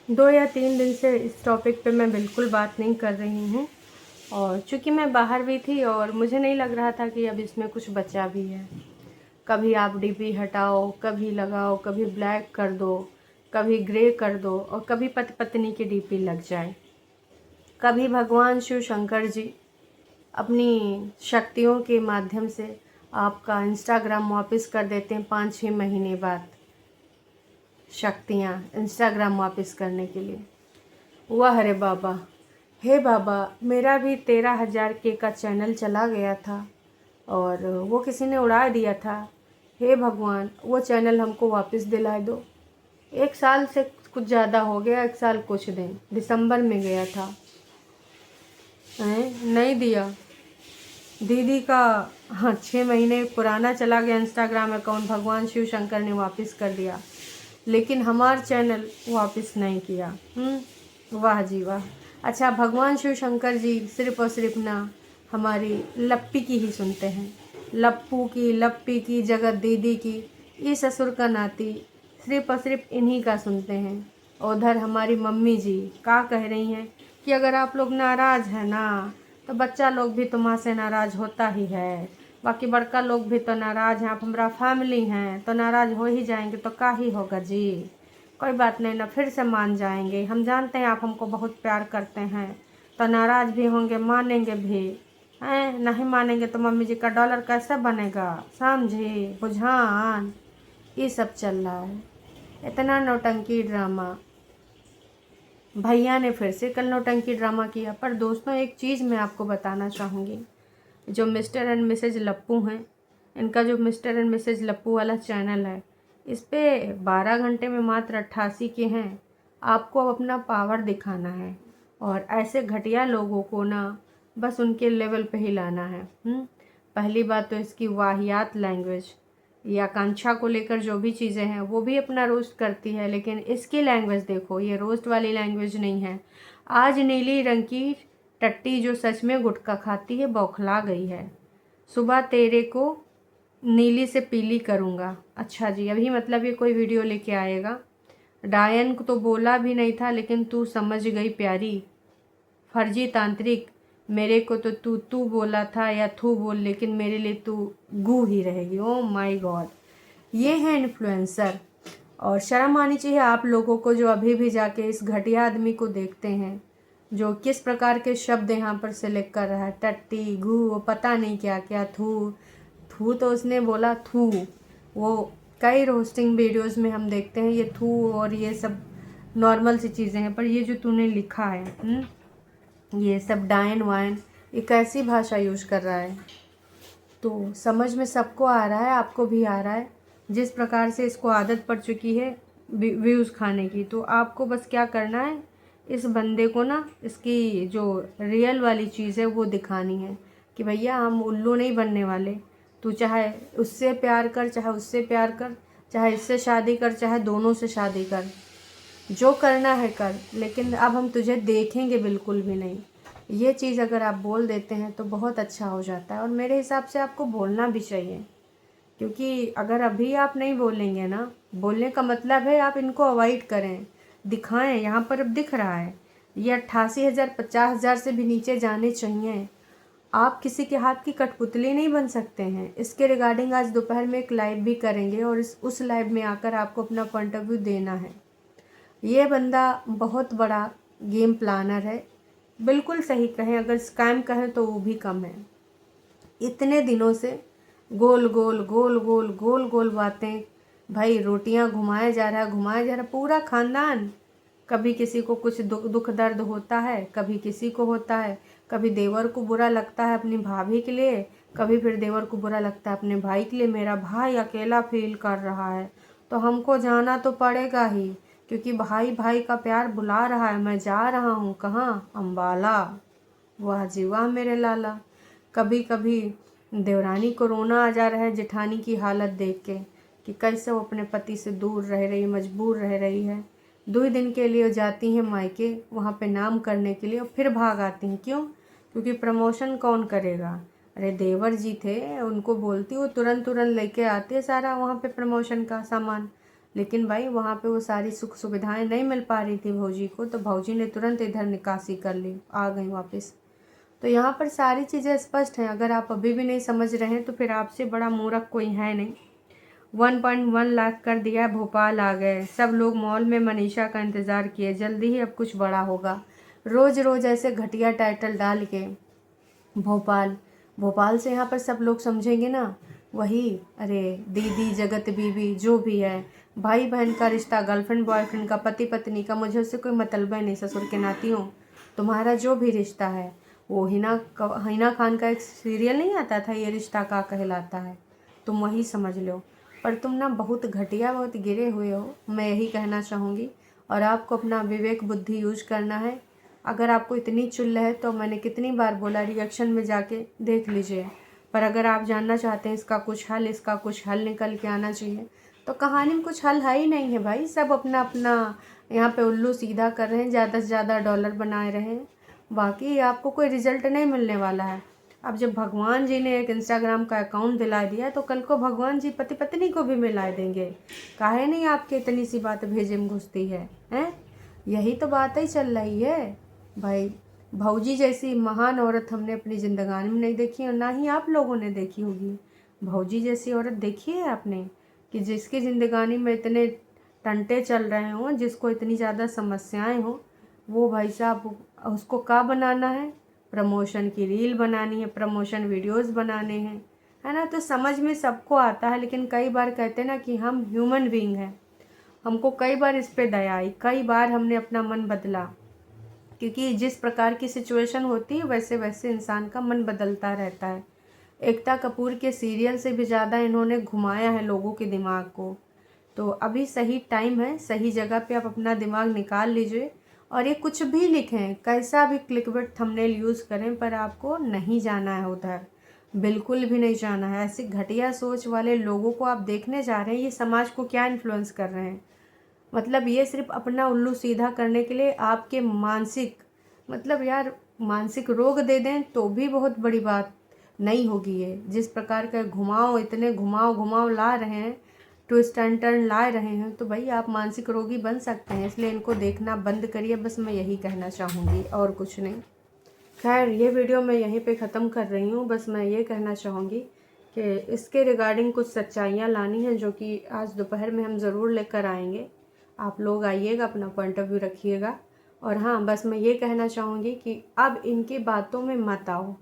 2 या 3 दिन से इस टॉपिक पे मैं बिल्कुल बात नहीं कर रही हूँ। और चूँकि मैं बाहर भी थी और मुझे नहीं लग रहा था कि अब इसमें कुछ बचा भी है। कभी आप डीपी हटाओ, कभी लगाओ, कभी ब्लैक कर दो, कभी ग्रे कर दो और कभी पति पत्नी की डीपी लग जाए। कभी भगवान शिव शंकर जी अपनी शक्तियों के माध्यम से आपका इंस्टाग्राम वापस कर देते हैं 5-6 महीने बाद। शक्तियाँ इंस्टाग्राम वापस करने के लिए। वाह रे बाबा, हे बाबा, मेरा भी 13,000 के का चैनल चला गया था और वो किसी ने उड़ा दिया था। हे भगवान, वो चैनल हमको वापस दिला दो। 1 साल से कुछ ज़्यादा हो गया, 1 साल कुछ दिन, दिसंबर में गया था। नहीं दिया। दीदी का 6 महीने पुराना चला गया इंस्टाग्राम अकाउंट, भगवान शिव शंकर ने वापस कर दिया, लेकिन हमारा चैनल वापस नहीं किया। वाह जी वाह। अच्छा, भगवान शिव शंकर जी सिर्फ और सिर्फ ना हमारी लप्पी की ही सुनते हैं। लप्पू की, लप्पी की, जगत दीदी की, ये ससुर का नाती, सिर्फ और सिर्फ इन्हीं का सुनते हैं। उधर हमारी मम्मी जी क्या कह रही हैं कि अगर आप लोग नाराज़ हैं ना तो बच्चा लोग भी तुम्हारे से नाराज़ होता ही है। बाकी बड़का लोग भी तो नाराज़ हैं, आप हमारा फैमिली हैं तो नाराज़ हो ही जाएंगे तो क्या ही होगा जी। कोई बात नहीं ना, फिर से मान जाएंगे। हम जानते हैं आप हमको बहुत प्यार करते हैं, तो नाराज़ भी होंगे, मानेंगे भी हैं। नहीं मानेंगे तो मम्मी जी का डॉलर कैसे बनेगा, समझी बुझान। ये सब चल रहा है, इतना नौटंकी ड्रामा। भैया ने फिर से कल नौटंकी ड्रामा किया। पर दोस्तों, एक चीज़ मैं आपको बताना चाहूँगी, जो मिस्टर एंड मिसेज लप्पू हैं, इनका जो मिस्टर एंड मिसेज लप्पू वाला चैनल है, इस पे 12 घंटे में मात्र 88 के हैं। आपको अब अपना पावर दिखाना है और ऐसे घटिया लोगों को ना बस उनके लेवल पे ही लाना है। पहली बात तो इसकी वाहियात लैंग्वेज, ये आकांक्षा को लेकर जो भी चीज़ें हैं वो भी अपना रोस्ट करती है, लेकिन इसकी लैंग्वेज देखो, ये रोस्ट वाली लैंग्वेज नहीं है। आज नीली रंग की टट्टी जो सच में गुटखा खाती है बौखला गई है। सुबह तेरे को नीली से पीली करूँगा। अच्छा जी, अभी मतलब ये कोई वीडियो लेके आएगा। डायन को तो बोला भी नहीं था, लेकिन तू समझ गई प्यारी। फर्जी तांत्रिक, मेरे को तो तू तू बोला था या थू बोल, लेकिन मेरे लिए तू गू ही रहेगी। ओ माय गॉड, ये है इन्फ्लुएंसर। और शर्म आनी चाहिए आप लोगों को जो अभी भी जाके इस घटिया आदमी को देखते हैं, जो किस प्रकार के शब्द यहाँ पर सेलेक्ट कर रहा है। टट्टी, घू, पता नहीं क्या क्या, थू थू तो उसने बोला थू। वो कई रोस्टिंग वीडियोस में हम देखते हैं ये थू और ये सब नॉर्मल सी चीज़ें हैं, पर ये जो तूने लिखा है ये सब डायन वायन, ये कैसी भाषा यूज कर रहा है। तो समझ में सबको आ रहा है, आपको भी आ रहा है, जिस प्रकार से इसको आदत पड़ चुकी है व्यूज़ खाने की। तो आपको बस क्या करना है, इस बंदे को ना इसकी जो रियल वाली चीज़ है वो दिखानी है कि भैया हम उल्लू नहीं बनने वाले। तू चाहे उससे प्यार कर, चाहे उससे प्यार कर, चाहे इससे शादी कर, चाहे दोनों से शादी कर, जो करना है कर, लेकिन अब हम तुझे देखेंगे बिल्कुल भी नहीं। ये चीज़ अगर आप बोल देते हैं तो बहुत अच्छा हो जाता है, और मेरे हिसाब से आपको बोलना भी चाहिए, क्योंकि अगर अभी आप नहीं बोलेंगे ना, बोलने का मतलब है आप इनको अवॉइड करें, दिखाएं। यहाँ पर अब दिख रहा है ये 88,000 50,000 से भी नीचे जाने चाहिए। आप किसी के हाथ की कठपुतली नहीं बन सकते हैं। इसके रिगार्डिंग आज दोपहर में एक लाइव भी करेंगे और उस लाइव में आकर आपको अपना पॉइंट ऑफ व्यू देना है। ये बंदा बहुत बड़ा गेम प्लानर है, बिल्कुल सही कहें, अगर स्कैम कहें तो वो भी कम है। इतने दिनों से गोल गोल गोल गोल गोल गोल बातें, भाई रोटियां घुमाया जा रहा है, घुमाया जा रहा है पूरा खानदान। कभी किसी को कुछ दुख दर्द होता है, कभी किसी को होता है, कभी देवर को बुरा लगता है अपनी भाभी के लिए, कभी फिर देवर को बुरा लगता है अपने भाई के लिए। मेरा भाई अकेला फील कर रहा है तो हमको जाना तो पड़ेगा ही, क्योंकि भाई भाई का प्यार बुला रहा है। मैं जा रहा हूँ कहाँ, अम्बाला। वाह जी वाह मेरे लाला। कभी कभी देवरानी को रोना आ जा रहा है जेठानी की हालत देख के, कि कैसे वो अपने पति से दूर रह रही, मजबूर रह रही है। 2 दिन के लिए जाती हैं मायके, वहाँ पे नाम करने के लिए, और फिर भाग आती हैं। क्यों? क्योंकि प्रमोशन कौन करेगा। अरे देवर जी थे, उनको बोलती वो तुरंत तुरंत लेके आते सारा वहाँ पे प्रमोशन का सामान, लेकिन भाई वहाँ पे वो सारी सुख सुविधाएं नहीं मिल पा रही थी भौजी को, तो भौजी ने तुरंत इधर निकासी कर ली, आ गई वापस। तो यहाँ पर सारी चीज़ें स्पष्ट हैं। अगर आप अभी भी नहीं समझ रहे हैं तो फिर आपसे बड़ा मूर्ख कोई है नहीं। 1.1 लाख कर दिया, भोपाल आ गए, सब लोग मॉल में मनीषा का इंतज़ार किए, जल्दी ही अब कुछ बड़ा होगा। रोज़ रोज़ ऐसे घटिया टाइटल डाल के भोपाल से यहाँ पर सब लोग समझेंगे ना, वही अरे दीदी जगत बीवी जो भी है, भाई बहन का रिश्ता, गर्लफ्रेंड बॉयफ्रेंड का, पति पत्नी का, मुझे उससे कोई मतलब नहीं, ससुर के नाती हूँ। तुम्हारा जो भी रिश्ता है वो हिना खान का एक सीरियल नहीं आता था, ये रिश्ता का कहलाता है, तुम वही समझ लो। पर तुम ना बहुत घटिया, बहुत गिरे हुए हो, मैं यही कहना चाहूँगी। और आपको अपना विवेक बुद्धि यूज करना है। अगर आपको इतनी चुल है तो मैंने कितनी बार बोला रिएक्शन में जाके देख लीजिए। पर अगर आप जानना चाहते हैं इसका कुछ हल निकल के आना चाहिए, तो कहानी में कुछ हल है ही नहीं है भाई। सब अपना अपना यहाँ पे उल्लू सीधा कर रहे हैं, ज़्यादा से ज़्यादा डॉलर बनाए रहे हैं, बाकी आपको कोई रिजल्ट नहीं मिलने वाला है। अब जब भगवान जी ने एक इंस्टाग्राम का अकाउंट दिला दिया तो कल को भगवान जी पति पत्नी को भी मिला देंगे। काहे नहीं आपके इतनी सी बात भेजे में घुसती है, हैं? यही तो बात ही चल रही है भाई। भौजी जैसी महान औरत हमने अपनी ज़िंदगानी में नहीं देखी और ना ही आप लोगों ने देखी होगी। भौजी जैसी औरत देखी है आपने कि जिसकी ज़िंदगानी में इतने टंटे चल रहे हों, जिसको इतनी ज़्यादा समस्याएं हों, वो भाई साहब उसको क्या बनाना है, प्रमोशन की रील बनानी है, प्रमोशन वीडियोस बनाने हैं, है ना। तो समझ में सबको आता है, लेकिन कई बार कहते हैं ना कि हम ह्यूमन बीइंग हैं, हमको कई बार इस पे दया आई, कई बार हमने अपना मन बदला, क्योंकि जिस प्रकार की सिचुएशन होती है वैसे वैसे इंसान का मन बदलता रहता है। एकता कपूर के सीरियल से भी ज़्यादा इन्होंने घुमाया है लोगों के दिमाग को। तो अभी सही टाइम है, सही जगह पे आप अपना दिमाग निकाल लीजिए और ये कुछ भी लिखें, कैसा भी क्लिकबेट थंबनेल यूज़ करें, पर आपको नहीं जाना है उधर, बिल्कुल भी नहीं जाना है। ऐसी घटिया सोच वाले लोगों को आप देखने जा रहे हैं, ये समाज को क्या इन्फ्लुएंस कर रहे हैं। मतलब ये सिर्फ अपना उल्लू सीधा करने के लिए आपके मानसिक, मतलब यार मानसिक रोग दे दें तो भी बहुत बड़ी बात नहीं होगी ये। जिस प्रकार का घुमाव, इतने घुमाव ला रहे हैं, ट्विस्ट एंड टर्न ला रहे हैं, तो भाई आप मानसिक रोगी बन सकते हैं। इसलिए इनको देखना बंद करिए, बस मैं यही कहना चाहूँगी और कुछ नहीं। खैर ये वीडियो मैं यहीं पे ख़त्म कर रही हूँ। बस मैं ये कहना चाहूँगी कि इसके रिगार्डिंग कुछ सच्चाइयाँ लानी हैं, जो कि आज दोपहर में हम ज़रूर लेकर आएंगे। आप लोग आइएगा, अपना पॉइंट ऑफ व्यू रखिएगा। और हाँ, बस मैं ये कहना चाहूँगी कि अब इनकी बातों में मत आओ।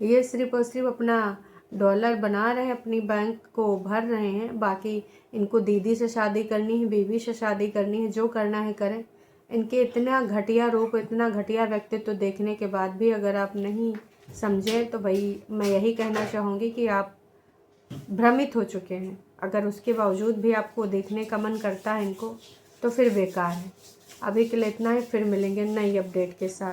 ये सिर्फ और सिर्फ अपना डॉलर बना रहे हैं, अपनी बैंक को भर रहे हैं। बाकी इनको दीदी से शादी करनी है, बीवी से शादी करनी है, जो करना है करें। इनके इतना घटिया रूप, इतना घटिया व्यक्तित्व देखने के बाद भी अगर आप नहीं समझे तो भाई मैं यही कहना चाहूँगी कि आप भ्रमित हो चुके हैं। अगर उसके बावजूद भी आपको देखने का मन करता है इनको, तो फिर बेकार है। अभी के लिए इतना ही, फिर मिलेंगे नई अपडेट के साथ।